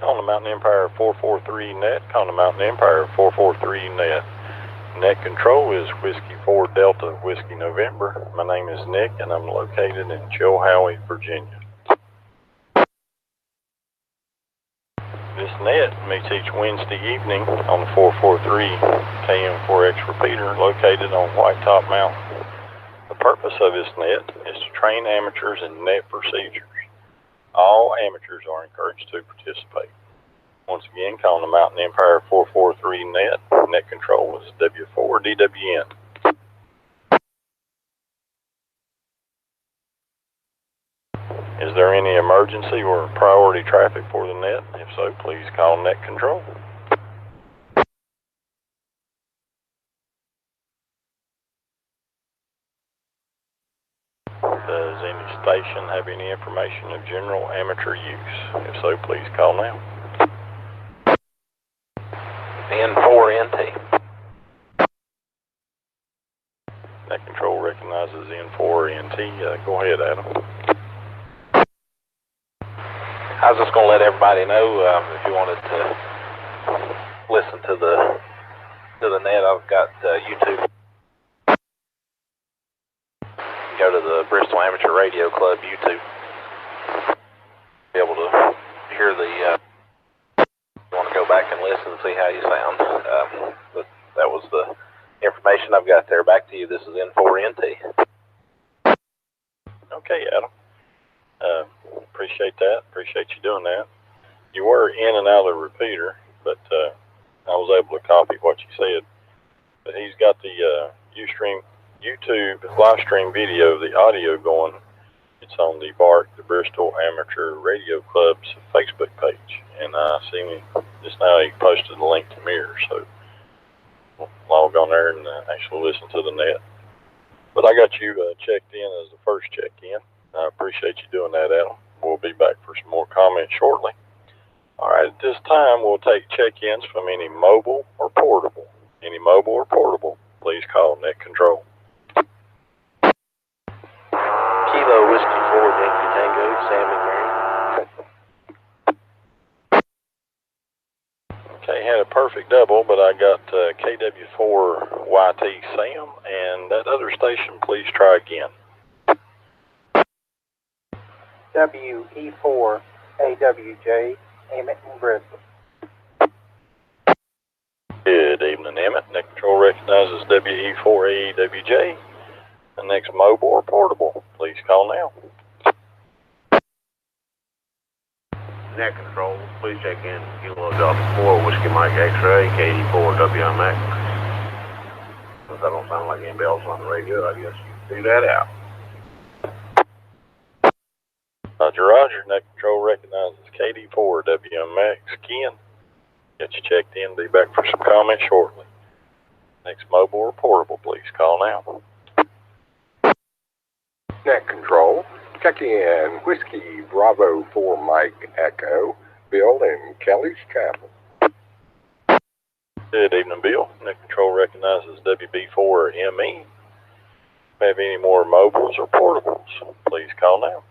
Calling the Mountain Empire 443 net. Calling the Mountain Empire 443 net. Net control is Whiskey 4 Delta Whiskey November. My name is Nick and I'm located in Chilhowie, Virginia. This net meets each Wednesday evening on the 443 KM4X repeater located on White Top Mountain. The purpose of this net is to train amateurs in net procedures. All amateurs are encouraged to participate. Once again, calling the Mountain Empire 443 net. Net control is W4DWN. Is there any emergency or priority traffic for the net? If so, please call net control. Does any station have any information of general amateur use? If so, please call now. N4NT. Net control recognizes N4NT. Go ahead, Adam. I was just going to let everybody know if you wanted to listen to the net. I've got YouTube. Go to the Bristol Amateur Radio Club YouTube. Be able to hear the. You want to go back and listen and see how you sound. But that was the information I've got there. Back to you. This is N4NT. Okay, Adam. Appreciate that. Appreciate you doing that. You were in and out of the repeater, but I was able to copy what you said. But he's got the YouTube live stream video of the audio going. It's on the BARC, the Bristol Amateur Radio Club's Facebook page. And I seen him just now. He posted a link to MEARS, so log on there and actually listen to the net. But I got you checked in as the first check-in. I appreciate you doing that, Adam. We'll be back for some more comments shortly. All right, at this time, we'll take check-ins from any mobile or portable. Any mobile or portable, please call net control. Kilo Whiskey 4 Yankee Tango, Sam McMurray. Okay, had a perfect double, but I got KW4YT Sam, and that other station, please try again. WE4 AWJ, Emmett and Bristol. Good evening, Emmett. Net control recognizes WE4 AWJ. The next mobile or portable, please call now. Net control, please check in. Kilo Delta 4 Whiskey Mike X-Ray, KD4 WMX. Since that don't sound like any bells on the radio, I guess you can figure that out. Roger, Roger. Net control recognizes KD4 WMX. Ken, get you checked in. Be back for some comments shortly. Next mobile or portable, please call now. Net control, check in. Whiskey Bravo 4 Mike Echo, Bill in Kelly's Chapel. Good evening, Bill. Net control recognizes WB4ME. Have any more mobiles or portables, please call now.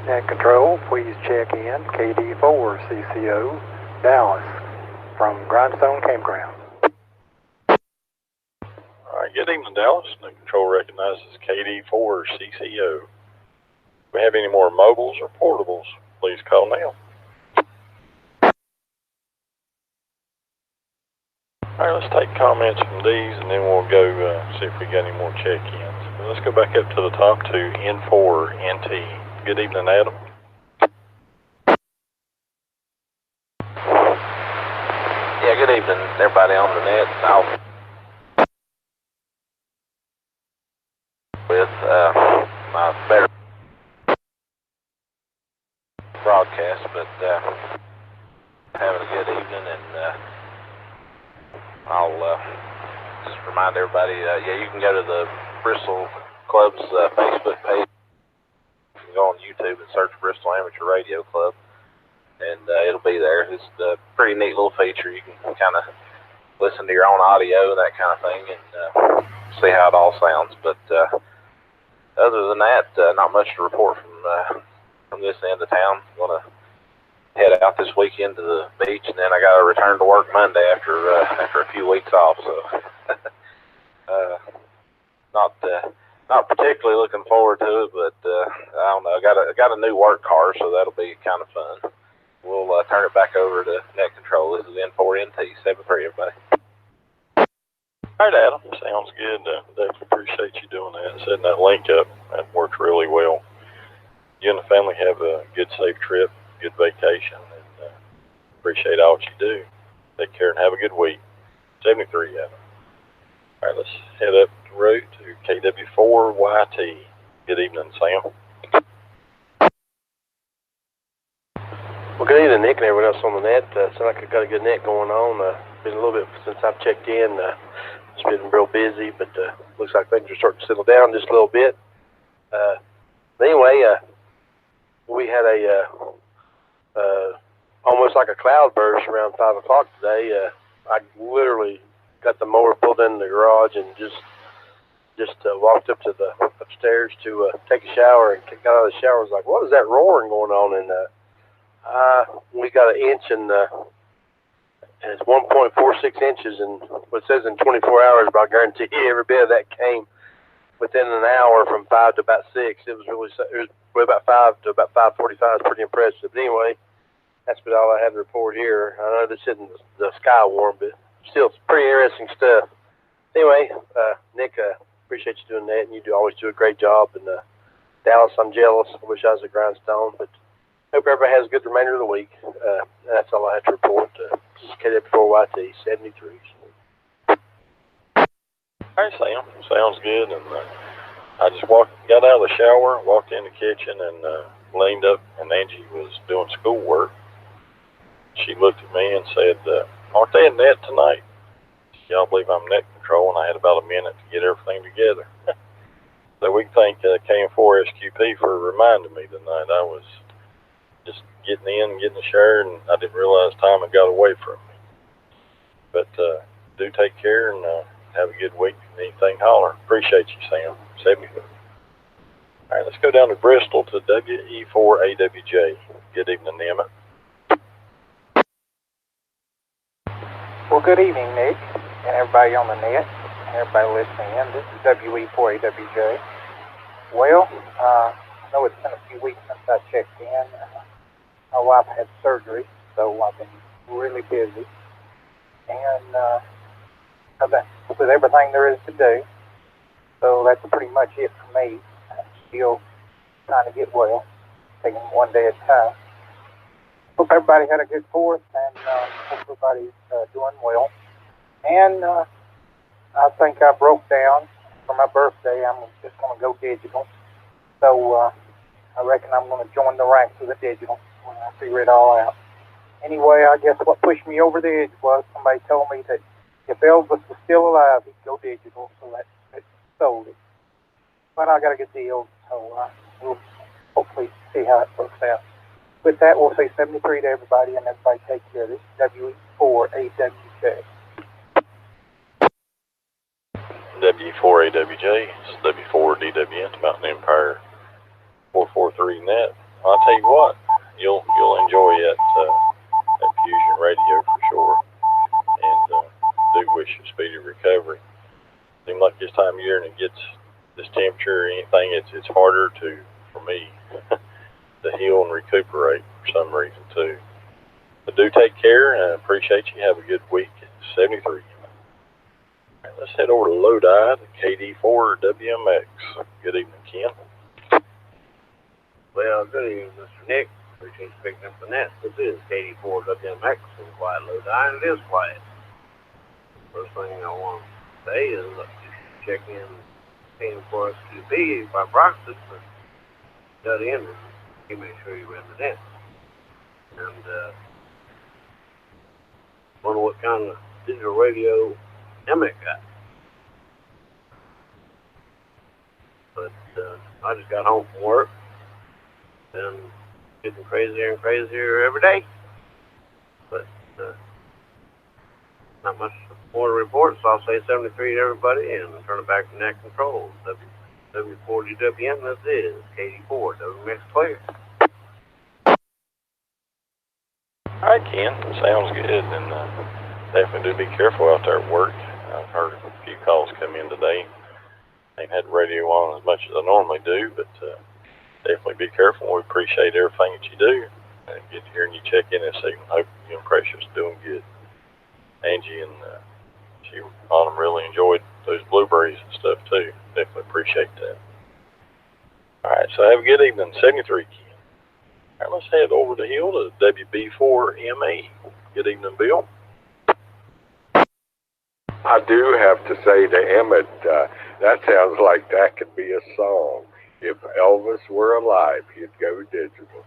Net control, please check in. KD4 CCO, Dallas, from Grindstone Campground. All right, good evening, Dallas. Net control recognizes KD4 CCO. If we have any more mobiles or portables, please call now. All right, let's take comments from these and then we'll go see if we got any more check-ins. Let's go back up to the top to N4NT. Good evening, Adam. Yeah, good evening, everybody on the net. I'll with my better broadcast, but having a good evening, and I'll just remind everybody, yeah, you can go to the Bristol Club's Facebook page. You can go on YouTube and search Bristol Amateur Radio Club, and it'll be there. It's a pretty neat little feature. You can kind of listen to your own audio and that kind of thing, and see how it all sounds. But other than that, not much to report from from this end of town. I'm gonna head out this weekend to the beach, and then I got to return to work Monday after a few weeks off. So, not particularly looking forward to it, but I don't know. I got a new work car, so that'll be kind of fun. We'll turn it back over to Net Control. This is N4NT 73, everybody. All right, Adam. Sounds good. Definitely appreciate you doing that. Setting that link up. That worked really well. You and the family have a good, safe trip, good vacation, and appreciate all that you do. Take care and have a good week. 73, Adam. All right, let's head up the road to KW4YT. Good evening, Sam. Well, good evening, Nick, and everyone else on the net. Sounds like I've got a good net going on. Been a little bit since I've checked in. It's been real busy, but looks like things are starting to settle down just a little bit. Anyway, we had a almost like a cloud burst around 5 o'clock today. I literally got the mower pulled in the garage and just walked up to the upstairs to take a shower, and got out of the shower. I was like, what is that roaring going on? And we got an inch, and it's 1.46 inches, and what it says in 24 hours, but I guarantee you every bit of that came within an hour from 5 to about 6. It was about 5 to about 5:45. It's pretty impressive. But anyway, that's about all I have to report here. I know this isn't the sky warm, but still, it's pretty interesting stuff. Anyway, Nick, appreciate you doing that, and you always do a great job. And Dallas, I'm jealous. I wish I was a grindstone, but hope everybody has a good remainder of the week. That's all I have to report. This is KW4YT 73. All right, Sam. Sounds good. And I just got out of the shower, walked in the kitchen, and leaned up, and Angie was doing schoolwork. She looked at me and said, aren't they in net tonight? Y'all believe I'm Net Control, and I had about a minute to get everything together. So we thank KM4SQP for reminding me tonight. I was just getting the shower, and I didn't realize time had got away from me. But do take care, and have a good week. Anything, holler. Appreciate you, Sam. 74. All right, let's go down to Bristol to WE4AWJ. Good evening, Emmett. Well, good evening, Nick, and everybody on the net, and everybody listening in. This is WE4AWJ. Well, I know it's been a few weeks since I checked in. My wife had surgery, so I've been really busy. And with everything there is to do. So that's pretty much it for me. I'm still trying to get well, taking one day at a time. Hope everybody had a good 4th, and hope everybody's doing well. And I think I broke down for my birthday. I'm just going to go digital. So I reckon I'm going to join the ranks of the digital when I figure it all out. Anyway, I guess what pushed me over the edge was somebody told me that if Elvis was still alive, he'd go digital, so that sold it. But I got a good deal, so we'll hopefully see how it works out. With that, we'll say 73 to everybody, and everybody take care. This is WE4AWJ. W4AWJ, this is W4DWN, Mountain Empire 443 net. I'll tell you what, you'll enjoy that Fusion radio for sure, and do wish you speedy recovery. Seems like this time of year, and it gets this temperature or anything, it's harder for me to heal and recuperate for some reason too. But do take care, and I appreciate you. Have a good week. 73. All right, let's head over to Lodi to KD4WMX. Good evening, Ken. Well, good evening, Mr. Nick. Appreciate you picking up the net. This is KD4WMX in quiet Lodi, and it is quiet. First thing I want to say is, look, you should check in KM4SQP by proxy for shut in, and you make sure you're in the net. And wonder what kind of digital radio Emmett got. But I just got home from work, and getting crazier and crazier every day. But not much more to report, so I'll say 73 to everybody, and turn it back to Net Control. W4DWN, this is KD4, WMX Clear. right, Ken. Sounds good. And definitely do be careful out there at work. I've heard a few calls come in today. I ain't had the radio on as much as I normally do, but definitely be careful. We appreciate everything that you do. Get here and you check in this evening. Hope you and Precious doing good. Angie and she Autumn really enjoyed those blueberries and stuff too. Definitely appreciate that. All right, so have a good evening. 73 Ken. All right, let's head over the hill to WB4ME. Good evening, Bill. I do have to say to Emmett, that sounds like that could be a song. If Elvis were alive, he'd go digital.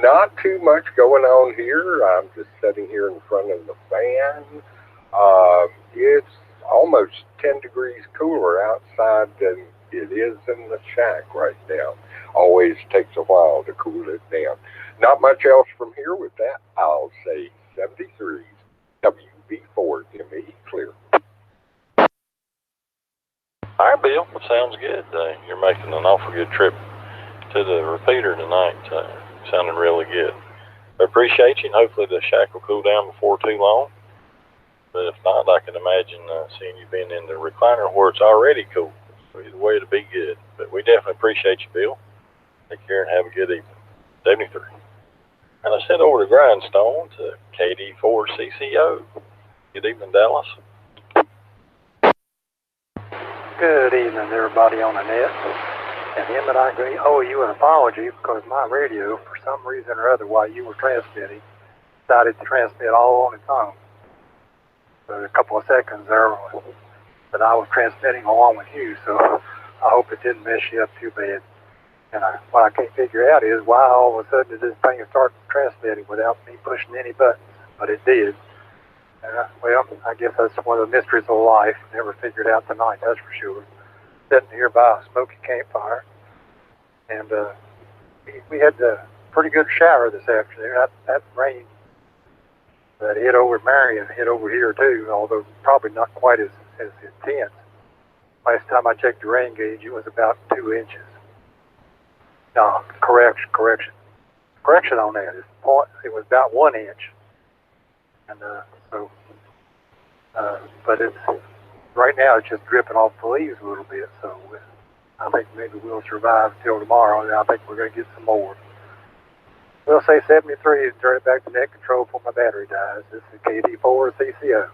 Not too much going on here. I'm just sitting here in front of the fan. It's almost 10 degrees cooler outside than it is in the shack right now. Always takes a while to cool it down. Not much else from here. With that, I'll say 73's WB4ME clear. All right, Bill. Sounds good. You're making an awful good trip to the repeater tonight. Sounding really good. I appreciate you, and hopefully the shack will cool down before too long. But if not, I can imagine seeing you being in the recliner where it's already cool. So either way, it'll be good. But we definitely appreciate you, Bill. Take care and have a good evening. 73. And let's head over to Grindstone to KD4CCO. Good evening, Dallas. Good evening, everybody on the net. And Emmett, I owe you an apology because my radio, for some reason or other, while you were transmitting, decided to transmit all on its own. For a couple of seconds there, that I was transmitting along with you, so I hope it didn't mess you up too bad. And what I can't figure out is why all of a sudden did this thing start transmitting without me pushing any buttons, but it did. Well, I guess that's one of the mysteries of life. Never figured out tonight, that's for sure. Sitting here by a smoky campfire, and we had a pretty good shower this afternoon. That rain that hit over Marion hit over here too, although probably not quite as intense. Last time I checked the rain gauge, it was about 2 inches. No, correction on that. It was about 1 inch. And but it's right now it's just dripping off the leaves a little bit. So I think maybe we'll survive till tomorrow, and I think we're going to get some more. We'll say 73 and turn it back to net control before my battery dies. This is KD4CCO.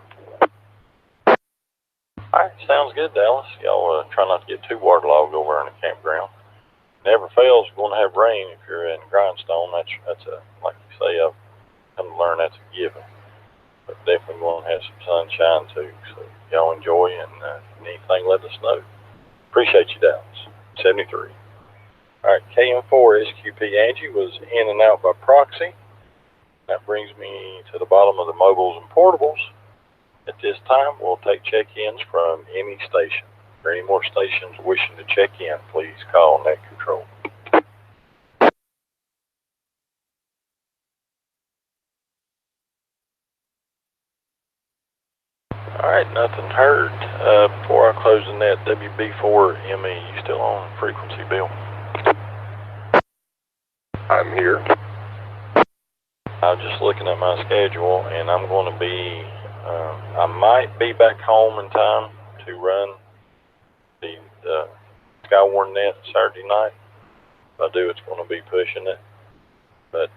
All right, sounds good, Dallas. Y'all try not to get too waterlogged over in the campground. Never fails, you're going to have rain if you're in Grindstone. That's a, like you say, I've come to learn that's a given. But definitely going to have some sunshine too. So y'all enjoy, and anything, let us know. Appreciate you, Dallas. 73. All right, KM4 SQP Angie was in and out by proxy. That brings me to the bottom of the mobiles and portables. At this time, we'll take check-ins from any station. For any more stations wishing to check in, please call net control. All right, nothing heard. Before I close the net, WB4ME, you still on frequency, Bill? I'm here. I was just looking at my schedule, and I'm going to be, I might be back home in time to run the Skywarn net Saturday night. If I do, it's going to be pushing it. But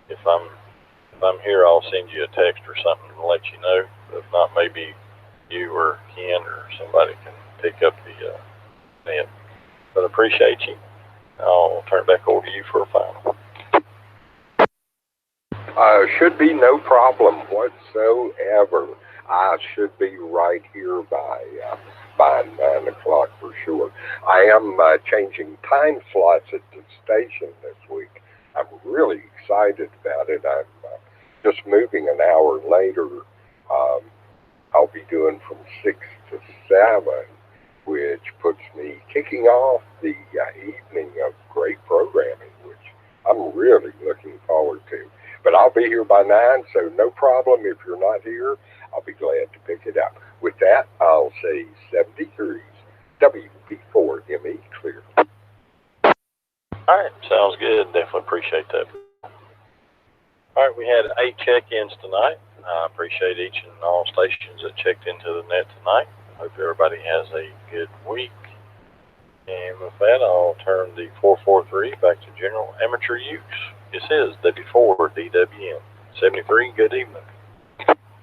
if I'm here, I'll send you a text or something to let you know. If not, maybe you or Ken or somebody can pick up the net. But I appreciate you. I'll turn it back over to you for a final. Should be no problem whatsoever. I should be right here by 9 o'clock for sure. I am changing time slots at the station this week. I'm really excited about it. I'm just moving an hour later. I'll be doing from 6 to 7, which puts me kicking off the evening of great programming, which I'm really looking forward to. But I'll be here by 9, so no problem. If you're not here, I'll be glad to pick it up. With that, I'll say 73's WB4ME clear. All right, sounds good. Definitely appreciate that. All right, we had 8 check-ins tonight. I appreciate each and all stations that checked into the net tonight. Hope everybody has a good week. And with that, I'll turn the 443 back to general amateur use. This is W4 DWM 73. Good evening.